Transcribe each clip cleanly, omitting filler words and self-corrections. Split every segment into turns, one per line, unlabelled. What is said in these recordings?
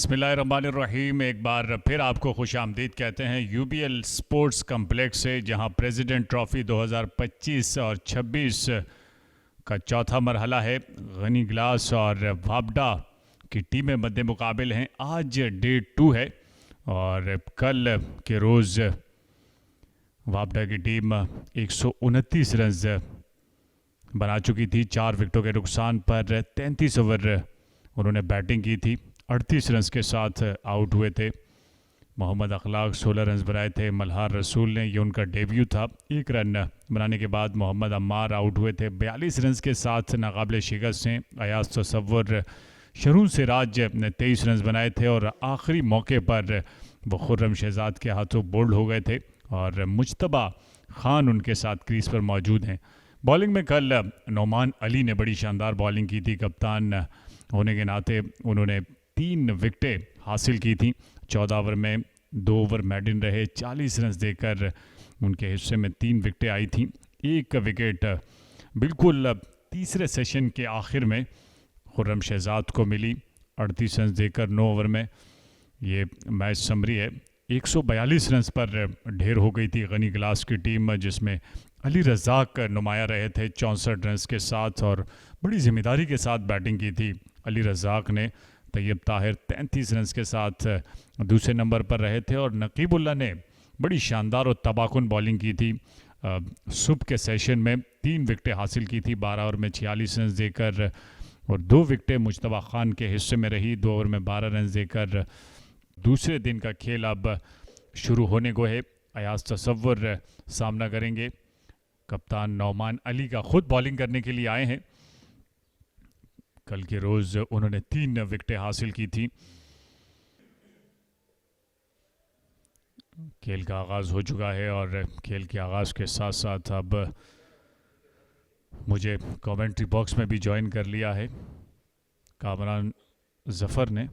बिस्मिल्लाहिर्रहमानिर्रहीम। एक बार फिर आपको खुश आमदीद कहते हैं यूबीएल स्पोर्ट्स कम्प्लेक्स से, जहां प्रेसिडेंट ट्रॉफ़ी 2025 और 26 का चौथा मरहला है। गनी ग्लास और वापडा की टीमें मद्दे मुकाबिल हैं। आज डे 2 है और कल के रोज़ वापडा की टीम 129 रन बना चुकी थी। 4 विकेटों के नुकसान पर 33 ओवर उन्होंने बैटिंग की थी। 38 रन के साथ आउट हुए थे। मोहम्मद अखलाक 16 रन बनाए थे। मल्हार रसूल ने, ये उनका डेब्यू था। 1 रन बनाने के बाद मोहम्मद अम्मार आउट हुए थे। 42 रन के साथ नाकाबिल शिकस्त हैं। अयाज तसव्वुर, शरून सिराज ने 23 रन बनाए थे और आखिरी मौके पर वो खुर्रम शहजाद के हाथों बोल्ड हो गए थे और मुज्तबा खान उनके साथ क्रीज पर मौजूद हैं। बॉलिंग में कल नौमान अली ने बड़ी शानदार बॉलिंग की थी। कप्तान होने के नाते उन्होंने 3 विकेटें हासिल की थी। 14 ओवर में 2 ओवर मैडन रहे। 40 रन देकर उनके हिस्से में 3 विकेटें आई थी। 1 विकेट बिल्कुल तीसरे सेशन के आखिर में खुर्रम शहजाद को मिली 38 रन देकर 9 ओवर में। ये मैच समरी है। 142 रन पर ढेर हो गई थी गनी ग्लास की टीम, जिसमें अली रज़ाक नुमाया रहे थे 64 रन के साथ और बड़ी ज़िम्मेदारी के साथ बैटिंग की थी अली रज़ाक ने। तैयब ताहिर 33 रन के साथ दूसरे नंबर पर रहे थे और नकीबुल्ला ने बड़ी शानदार और तबाकुन बॉलिंग की थी। सुबह के सेशन में 3 विकेटें हासिल की थी 12 ओवर में 46 रन देकर और 2 विकेटें मुज्तबा खान के हिस्से में रही 2 ओवर में 12 रन देकर। दूसरे दिन का खेल अब शुरू होने को है। अयाज तसव्वुर सामना करेंगे। कप्तान नौमान अली का खुद बॉलिंग करने के लिए आए हैं। कल के रोज़ उन्होंने 3 विकेटें हासिल की थी। खेल का आगाज़ हो चुका है और खेल के आगाज़ के साथ साथ अब मुझे कमेंट्री बॉक्स में भी ज्वाइन कर लिया है कामरान जफ़र ने।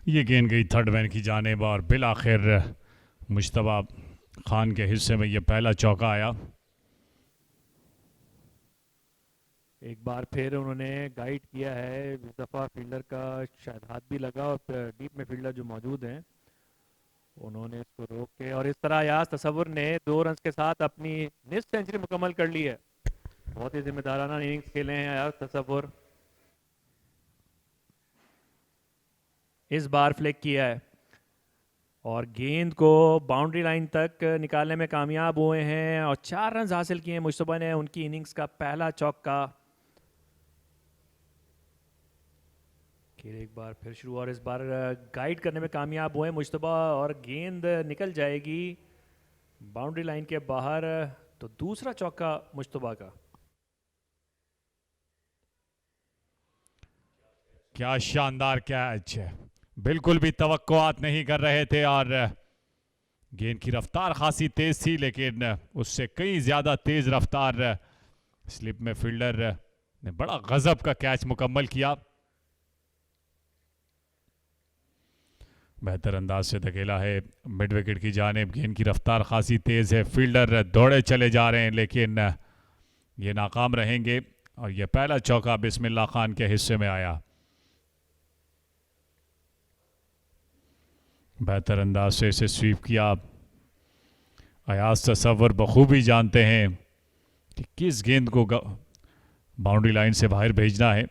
ये गेंद गई थर्ड मैन की जानिब और बिल आखिर मुज्तबा खान के हिस्से में ये पहला चौका आया।
एक बार फिर उन्होंने गाइड किया है। इस दफ़ा फील्डर का शायद हाथ भी लगा और डीप में फील्डर जो मौजूद हैं उन्होंने इसको रोक के, और इस तरह अयाज तसव्वुर ने 2 रन के साथ अपनी निस्फ सेंचुरी मुकम्मल कर ली है। बहुत ही जिम्मेदाराना इनिंग्स खेले हैं अयाज तसव्वुर। इस बार फ्लिक किया है और गेंद को बाउंड्री लाइन तक निकालने में कामयाब हुए हैं और 4 रन हासिल किए हैं मुज्तबा ने। उनकी इनिंग्स का पहला चौका। खेल एक बार फिर शुरू और इस बार गाइड करने में कामयाब हुए मुज्तबा और गेंद निकल जाएगी बाउंड्री लाइन के बाहर। तो दूसरा चौका मुज्तबा का।
क्या शानदार कैच है। बिल्कुल भी तवक्कुआत नहीं कर रहे थे और गेंद की रफ्तार खासी तेज थी, लेकिन उससे कई ज़्यादा तेज रफ्तार स्लिप में फील्डर ने बड़ा गजब का कैच मुकम्मल किया। बेहतर अंदाज से धकेला है मिड विकेट की जानिब। गेंद की रफ्तार खासी तेज है। फील्डर दौड़े चले जा रहे हैं लेकिन ये नाकाम रहेंगे और ये पहला चौका बिस्मिल्लाह खान के हिस्से में आया। बेहतर अंदाज से इसे स्वीप किया। अयाज तसव्वुर बखूबी जानते हैं कि किस गेंद को बाउंड्री लाइन से बाहर भेजना है।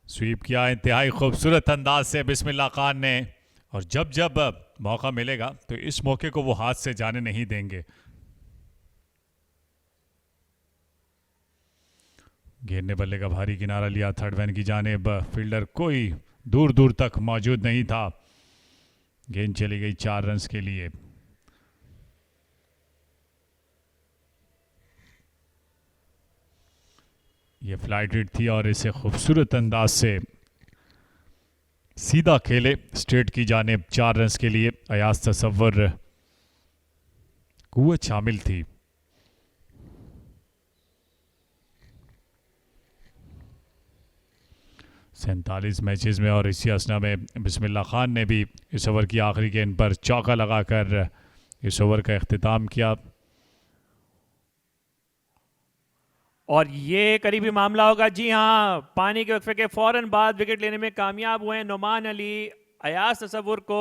स्वीप किया इंतहाई खूबसूरत अंदाज से बिस्मिल्लाह खान ने, और जब जब मौका मिलेगा तो इस मौके को वो हाथ से जाने नहीं देंगे। गेंद ने बल्ले का भारी किनारा लिया थर्ड मैन की जानिब। फील्डर कोई दूर दूर तक मौजूद नहीं था। गेंद चली गई 4 रन के लिए। ये फ्लाइट हिट थी और इसे खूबसूरत अंदाज से सीधा खेले स्ट्रेट की जानिब 4 रन के लिए। अयाज तसव्वुर कुव्वत शामिल थी। सैंतालीस मैचेस में और इसी असना में बिस्मिल्लाह खान ने भी इस ओवर की आखिरी गेंद पर चौका लगाकर इस ओवर का अख्तिताम किया।
और ये करीबी मामला होगा। जी हाँ, पानी के वक्फे के फौरन बाद विकेट लेने में कामयाब हुए नुमान अली। अयाज तसव्वुर को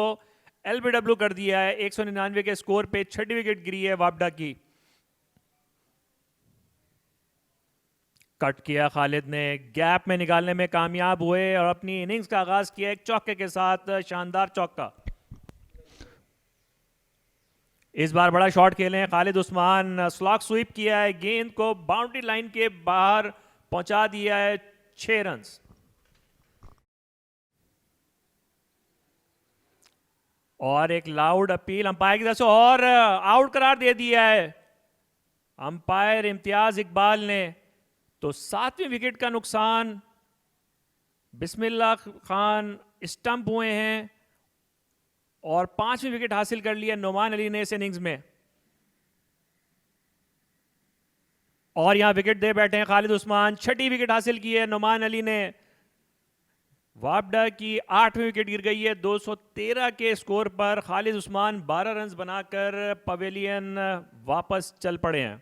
एलबीडब्ल्यू कर दिया है। 199 के स्कोर पे छठी विकेट गिरी है वापडा की। कट किया खालिद ने, गैप में निकालने में कामयाब हुए और अपनी इनिंग्स का आगाज किया एक चौके के साथ, शानदार चौका। इस बार बड़ा शॉट खेले हैं खालिद उस्मान, स्लॉग स्वीप किया है, गेंद को बाउंड्री लाइन के बाहर पहुंचा दिया है, 6 रन। और एक लाउड अपील अंपायर की तरफ से और आउट करार दे दिया है अंपायर इम्तियाज इकबाल ने। तो 7वीं विकेट का नुकसान, बिस्मिल्लाह खान स्टंप हुए हैं और 5वीं विकेट हासिल कर लिया नुमान अली ने इस इनिंग्स में। और यहां विकेट दे बैठे हैं खालिद उस्मान, छठी विकेट हासिल की है नुमान अली ने। वापडा की 8वीं विकेट गिर गई है 213 के स्कोर पर। खालिद उस्मान 12 रन बनाकर पवेलियन वापस चल पड़े हैं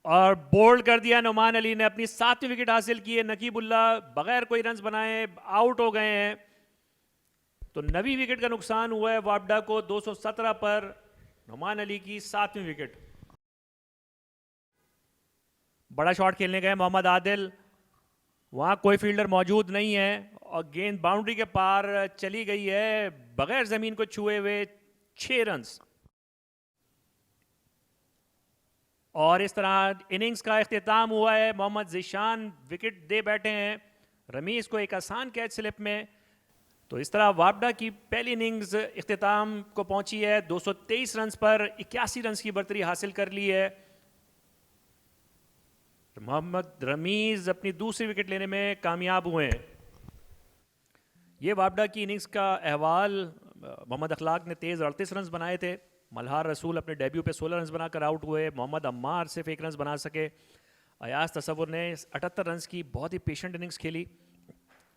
और बोल्ड कर दिया नुमान अली ने। अपनी 7वीं विकेट हासिल की है। नकीबुल्ला बगैर कोई रन बनाए आउट हो गए हैं। तो 9वीं विकेट का नुकसान हुआ है वापडा को 217 पर। नुमान अली की 7वीं विकेट। बड़ा शॉट खेलने गए मोहम्मद आदिल, वहां कोई फील्डर मौजूद नहीं है और गेंद बाउंड्री के पार चली गई है बगैर जमीन को छुए हुए, 6 रन। और इस तरह इनिंग्स का इख्तिताम हुआ है। मोहम्मद जिशान विकेट दे बैठे हैं रमीज को एक आसान कैच स्लिप में। तो इस तरह वापडा की पहली इनिंग्स इख्तिताम को पहुंची है। 223 रन पर 81 रन की बर्तरी हासिल कर ली है। मोहम्मद रमीज अपनी दूसरी विकेट लेने में कामयाब हुए हैं। ये वापडा की इनिंग्स का अहवाल। मोहम्मद अखलाक ने तेज 38 रन बनाए थे। मल्हार रसूल अपने डेब्यू पे 16 रन बनाकर आउट हुए। मोहम्मद अम्मार सिर्फ 1 रन बना सके। अयाज तसव्वुर ने 78 रन की बहुत ही पेशेंट इनिंग्स खेली।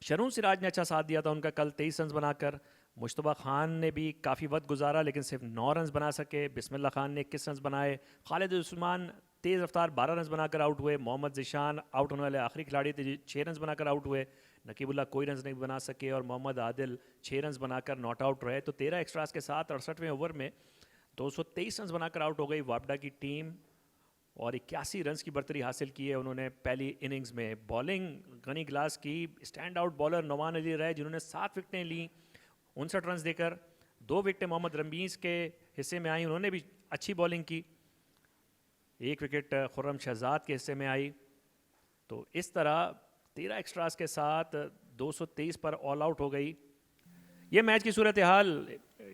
शरून सिराज ने अच्छा साथ दिया था उनका कल 23 रन बनाकर। मुश्तबा खान ने भी काफ़ी वक्त गुजारा लेकिन सिर्फ 9 रन बना सके। बिस्मिल्लाह खान ने 21 रन बनाए। खालिद उस्मान तेज़ रफ्तार 12 रन बनाकर आउट हुए। मोहम्मद जिशान आउट होने वाले आखिरी खिलाड़ी थे, 6 रन बनाकर आउट हुए। नकीबुल्ला कोई रन नहीं बना सके और मोहम्मद आदिल 6 रन बनाकर नॉट आउट रहे। तो 13 एक्स्ट्रास के साथ 68वें ओवर में 223 रन बनाकर आउट हो गई वापडा की टीम और 81 रन की बर्तरी हासिल की है उन्होंने पहली इनिंग्स में। बॉलिंग गनी ग्लास की stand out bowler Numan Ali रहे जिन्होंने 7 विकेटें ली 59 रन देकर। 2 विकेटें मोहम्मद रमीज के हिस्से में आई, उन्होंने भी अच्छी बॉलिंग की। 1 विकेट खुर्रम शहजाद के हिस्से में आई। तो इस तरह 13 एक्स्ट्रास के साथ 223 पर ऑल आउट हो गई। ये मैच की सूरत हाल,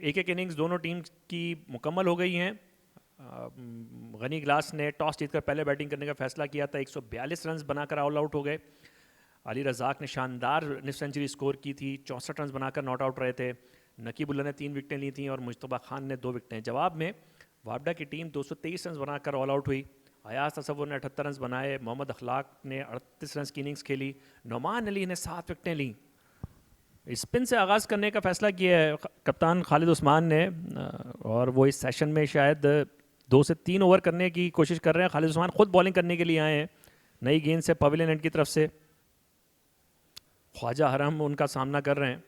एक एक इनिंग्स दोनों टीम की मुकम्मल हो गई हैं। गनी ग्लास ने टॉस जीतकर पहले बैटिंग करने का फैसला किया था, 142 रन बनाकर ऑल आउट हो गए। अली रज़ाक ने शानदार निफ सेंचुरी स्कोर की थी, 64 रन बनाकर नॉट आउट रहे थे। नकीबुल्ला ने 3 विकेटें ली थी और मुश्तबा खान ने 2 विकेटें। जवाब में वापडा की टीम 223 रन बनाकर ऑल आउट हुई। अयाज तसव्वुर ने 78 रन बनाए। मोहम्मद अखलाक ने 38 रन की इनिंग्स खेली। नुमान अली ने 7 विकेटें ली। स्पिन से आगाज़ करने का फैसला किया है कप्तान खालिद उस्मान ने और वो इस सेशन में शायद 2 से 3 ओवर करने की कोशिश कर रहे हैं। खालिद उस्मान खुद बॉलिंग करने के लिए आए हैं नई गेंद से पवेलियन एंड की तरफ से। ख्वाजा हरम उनका सामना कर रहे हैं।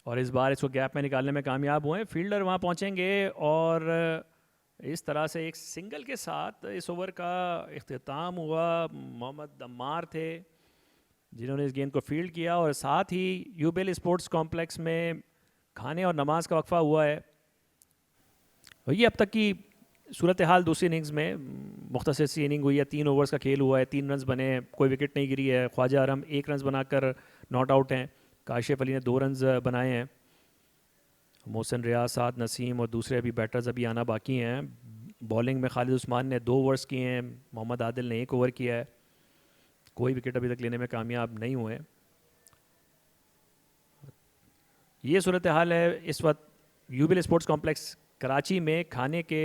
और इस बार इसको गैप में निकालने में कामयाब हुए। फील्डर वहाँ पहुँचेंगे और इस तरह से एक सिंगल के साथ इस ओवर का इख्तिताम हुआ। मोहम्मद अम्मार थे जिन्होंने इस गेंद को फील्ड किया और साथ ही यूबेल स्पोर्ट्स कॉम्प्लेक्स में खाने और नमाज का वक्फा हुआ है। और ये अब तक की सूरत हाल दूसरी इनिंग्स में मुख्तसर सी इनिंग हुई है। 3 ओवर्स का खेल हुआ है, 3 रन बने, कोई विकेट नहीं गिरी है। ख्वाजा हरम 1 रन बनाकर नॉट आउट हैं। काशिफ अली ने 2 रन बनाए हैं। मोहसिन रियाज, साद नसीम और दूसरे अभी बैटर्स अभी आना बाकी हैं। बॉलिंग में खालिद उस्मान ने 2 ओवर्स किए हैं। मोहम्मद आदिल ने 1 ओवर किया है। कोई विकेट अभी तक लेने में कामयाब नहीं हुए। ये सूरत हाल है इस वक्त यूबेल स्पोर्ट्स कॉम्प्लेक्स कराची में। खाने के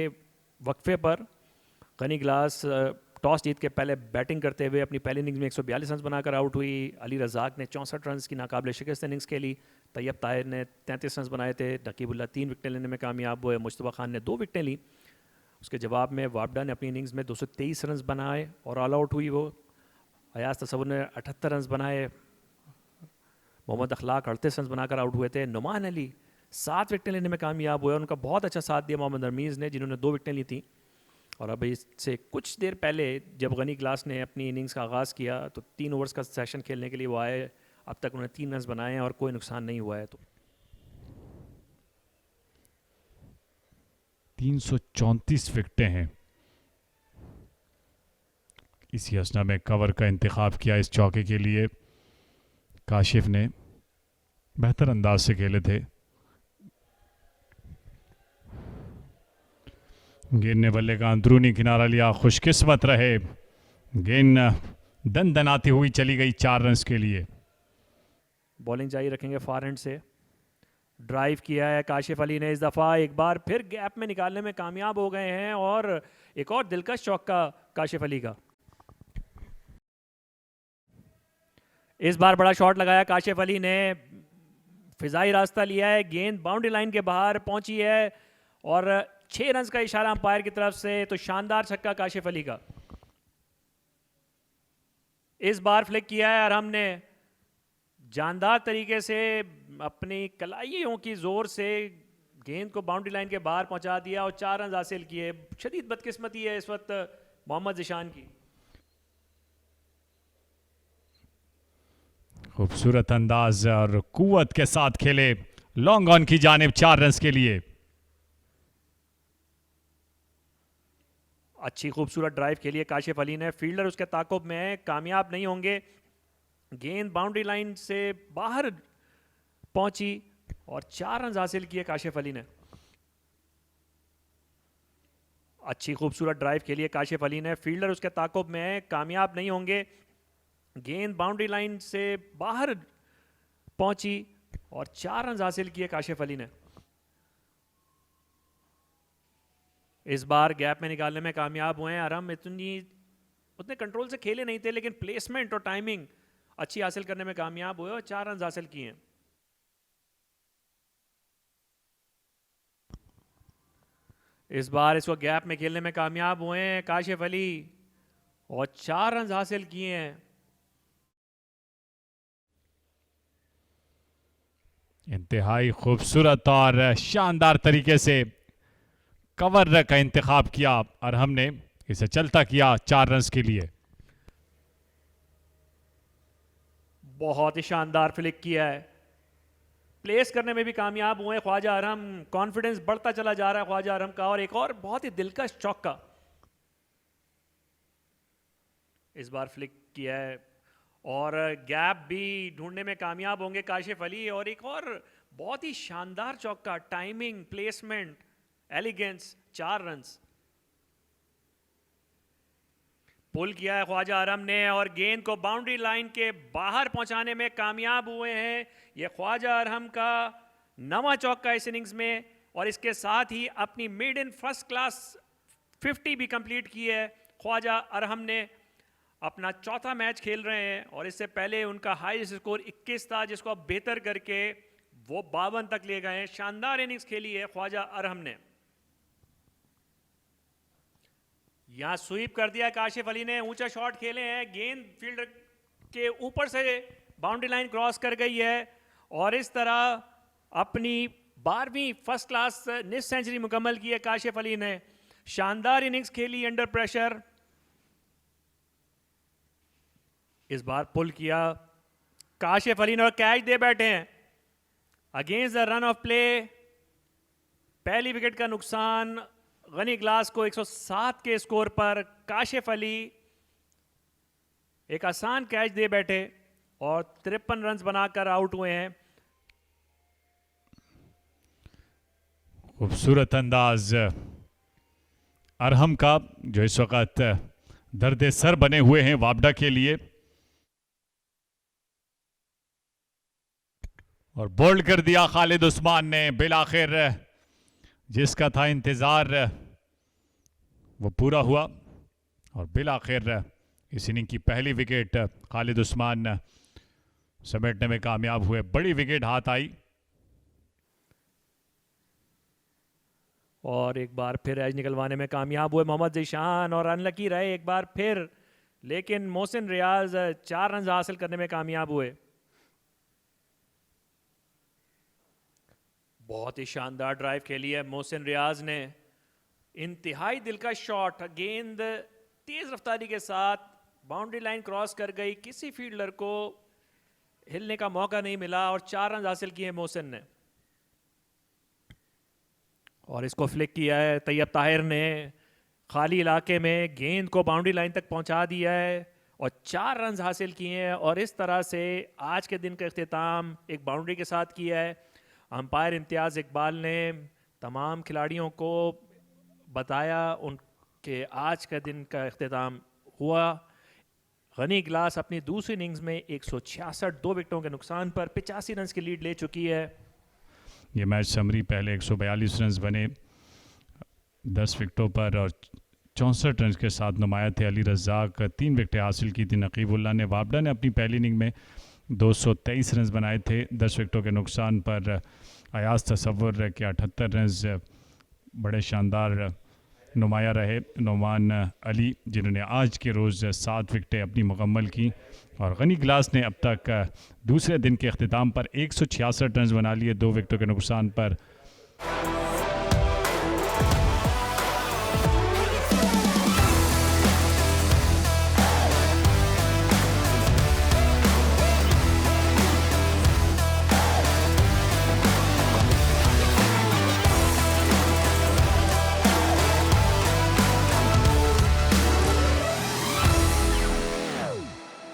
वक्फे पर गनी ग्लास टॉस जीत के पहले बैटिंग करते हुए अपनी पहली इनिंग्स में 142 रन बनाकर आउट हुई। अली रज़ाक ने 64 रन की नाकाबिले शिकस्त इनिंग्स खेली। तैयब ताहिर ने 33 रन बनाए थे। नकीबुल्ला 3 विकेटें लेने में कामयाब हुए। मुस्तफ़ा खान ने 2 विकेटें ली। उसके जवाब में वाबडा ने अपनी इनिंग्स में 223 रन बनाए और ऑल आउट हुई वो। अयाज तसव्वुर ने 78 रन बनाए। मोहम्मद अखलाक 38 रन बनाकर आउट हुए थे। नुमान अली 7 विकेटें लेने में कामयाब हुए। उनका बहुत अच्छा साथ दिया मोहम्मद रमीज़ ने, जिन्होंने 2 विकेटें ली थी। और अब इससे कुछ देर पहले जब गनी ग्लास ने अपनी इनिंग्स का आगाज़ किया तो 3 ओवर्स का सेशन खेलने के लिए वो आए। अब तक उन्होंने 3 रन बनाए हैं और कोई नुकसान नहीं हुआ है। तो
334 विकेटें हैं। इसी असना में कवर का इंतखाब किया इस चौके के लिए। काशिफ ने बेहतर अंदाज से खेले थे। गेंद ने बल्ले का अंदरूनी किनारा लिया, खुशकिस्मत रहे। गेंद दन दनाती हुई चली गई 4 रन के लिए।
बॉलिंग जारी रखेंगे फार हैंड से। ड्राइव किया है काशिफ अली ने। इस दफ़ा एक बार फिर गैप में निकालने में कामयाब हो गए हैं और एक और दिलकश चौका काशिफ अली का। इस बार बड़ा शॉट लगाया काशिफ अली ने, फिजाई रास्ता लिया है। गेंद बाउंड्री लाइन के बाहर पहुंची है और 6 रन का इशारा अंपायर की तरफ से। तो शानदार छक्का काशिफ अली का। इस बार फ्लिक किया है अरहम ने, जानदार तरीके से अपनी कलाइयों की जोर से गेंद को बाउंड्री लाइन के बाहर पहुंचा दिया और 4 रन हासिल किए। शदीद बदकिस्मती है इस वक्त मोहम्मद जिशान की।
खूबसूरत अंदाज और कुव्वत के साथ खेले, लॉन्ग ऑन की जानिब 4 रन के लिए।
अच्छी खूबसूरत ड्राइव खेली है काशिफ अली ने। फील्डर उसके ताक़ुब में है, कामयाब नहीं होंगे। गेंद बाउंड्री लाइन से बाहर पहुंची और 4 रन हासिल किए काशिफ अली ने। अच्छी खूबसूरत ड्राइव खेली है काशिफ अली ने। फील्डर उसके ताक़ुब में है, कामयाब नहीं होंगे। गेंद बाउंड्री लाइन से बाहर पहुंची और 4 रन हासिल किए काशिफ अली ने। इस बार गैप में निकालने में कामयाब हुए हैं। अरहम उतने कंट्रोल से खेले नहीं थे, लेकिन प्लेसमेंट और टाइमिंग अच्छी हासिल करने में कामयाब हुए और 4 रन हासिल किए हैं। इस बार इसको गैप में खेलने में कामयाब हुए हैं काशिफ अली और 4 रन हासिल किए हैं।
इंतहाई खूबसूरत और शानदार तरीके से कवर का इंतखाब किया अरहम ने, इसे चलता किया 4 रन के लिए।
बहुत ही शानदार फ्लिक किया है, प्लेस करने में भी कामयाब हुए ख्वाजा अरहम। कॉन्फिडेंस बढ़ता चला जा रहा है ख्वाजा अरहम का। और एक और बहुत ही दिलकश चौका इस बार फ्लिक किया है और गैप भी ढूंढने में कामयाब होंगे काशिफ अली। और एक और बहुत ही शानदार चौका, टाइमिंग, प्लेसमेंट, एलिगेंस, 4 रन। पुल किया है ख्वाजा अरहम ने और गेंद को बाउंड्री लाइन के बाहर पहुंचाने में कामयाब हुए हैं। यह ख्वाजा अरहम का 9वां चौका इस इनिंग्स में और इसके साथ ही अपनी मिड इन फर्स्ट क्लास 50 भी कंप्लीट की है ख्वाजा अरहम ने। अपना 4था मैच खेल रहे हैं और इससे पहले उनका हाईएस्ट स्कोर 21 था, जिसको अब बेहतर करके वो 52 तक ले गए हैं। शानदार इनिंग्स खेली है ख्वाजा अरहम ने। यहां स्वीप कर दिया काशिफ अली ने, ऊंचा शॉट खेले हैं, गेंद फील्डर के ऊपर से बाउंड्री लाइन क्रॉस कर गई है और इस तरह अपनी 12वीं फर्स्ट क्लास निस सेंचुरी मुकम्मल की है काशिफ अली ने। शानदार इनिंग्स खेली अंडर प्रेशर। इस बार पुल किया काशिफ अली ने और कैच दे बैठे हैं against the run of play. पहली विकेट का नुकसान गनी ग्लास को 107 के स्कोर पर। काशिफ अली एक आसान कैच दे बैठे और 53 रन बनाकर आउट हुए हैं।
खूबसूरत अंदाज अरहम का, जो इस वक्त दर्द सर बने हुए हैं वाबडा के लिए। और बोल्ड कर दिया खालिद उस्मान ने। बिलाखिर जिसका था इंतजार वो पूरा हुआ। और बिल आखिर इस इनिंग की पहली विकेट खालिद उस्मान समेटने में कामयाब हुए। बड़ी विकेट हाथ आई
और एक बार फिर एज निकलवाने में कामयाब हुए मोहम्मद ज़ीशान, और अनलकी रहे एक बार फिर, लेकिन मोहसिन रियाज 4 रन हासिल करने में कामयाब हुए। बहुत ही शानदार ड्राइव खेली है मोहसिन रियाज ने, इंतहाई दिलकश शॉट, गेंद तेज रफ्तारी के साथ बाउंड्री लाइन क्रॉस कर गई, किसी फील्डर को हिलने का मौका नहीं मिला और 4 रन हासिल किए मोहसिन ने। और इसको फ्लिक किया है तैयब ताहिर ने, खाली इलाके में गेंद को बाउंड्री लाइन तक पहुंचा दिया है और 4 रन हासिल किए हैं। और इस तरह से आज के दिन का इख्तिताम एक बाउंड्री के साथ किया है। अंपायर इम्तियाज़ इकबाल ने तमाम खिलाड़ियों को बताया उनके आज का दिन का इख्तिताम हुआ। गनी गिलास अपनी दूसरी इनिंग्स में 166 2 विकेटों के नुकसान पर 85 रन की लीड ले चुकी है।
ये मैच समरी पहले 142 रन बने 10 विकेटों पर और 64 रन के साथ नुमाया थे। अली रज़ाक 3 विकेटें हासिल की थी। नकीबुल्लाह ने वाबडा ने अपनी पहली इनिंग में 223 रन बनाए थे 10 विकेटों के नुकसान पर। अयाज तसव्वुर के 78 रन बड़े शानदार नुमाया रहे। नोमान अली जिन्होंने आज के रोज़ 7 विकेटें अपनी मुकम्मल की। और गनी गिलास ने अब तक दूसरे दिन के अख्तिताम पर 166 रन बना लिए 2 विकेटों के नुकसान पर।